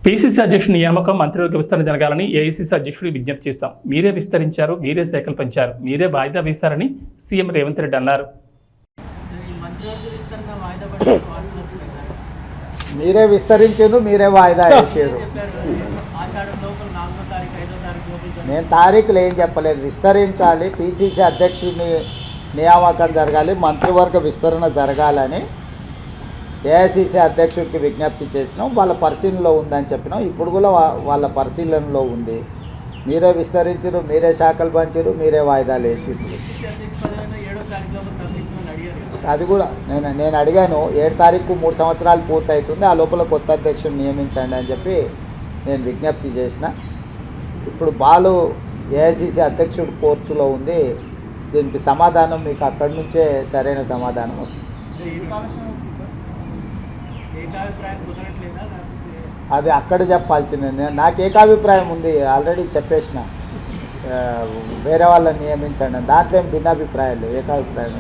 PCC అధ్యక్షుడి నియామకం మంత్రివర్గ విస్తరణ జరగాలని ఏఐసీసీ అధ్యక్షుడికి విజ్ఞప్తి చేస్తాం. మీరే విస్తరించారు, మీరే శాఖలు పెంచారు, మీరే వాయిదా వేస్తారని సీఎం రేవంత్ రెడ్డి అన్నారు. మీరే విస్తరించారు, మీరే వాయిదా వేసారు. నేను తారీఖులు ఏం చెప్పలేదు. విస్తరించాలి, పీసీసీ అధ్యక్షుడిని నియామకం జరగాలి, మంత్రివర్గ విస్తరణ జరగాలని ఏఐసీసీ అధ్యక్షుడికి విజ్ఞప్తి చేసినాం. వాళ్ళ పరిశీలనలో ఉందని చెప్పినాం. ఇప్పుడు కూడా వాళ్ళ పరిశీలనలో ఉంది. మీరే విస్తరించారు, మీరే శాఖలు పంచారు, మీరే వాయిదాలు వేసారు. అది కూడా నేను అడిగాను. 7 తారీఖు 3 సంవత్సరాలు పూర్తవుతుంది, ఆ లోపల కొత్త అధ్యక్షుడిని నియమించండి అని చెప్పి నేను విజ్ఞప్తి చేసిన. ఇప్పుడు బాలు ఏఐసీసీ అధ్యక్షుడు కోర్టులో ఉంది. దీనికి సమాధానం మీకు అక్కడి నుంచే సరైన సమాధానం వస్తుంది. అది అక్కడ చెప్పాల్సిందే. నాకు ఏకాభిప్రాయం ఉంది, ఆల్రెడీ చెప్పేసిన. వేరే వాళ్ళని నియమించండి, దాంట్లో ఏం భిన్నాభిప్రాయాలు, ఏకాభిప్రాయం.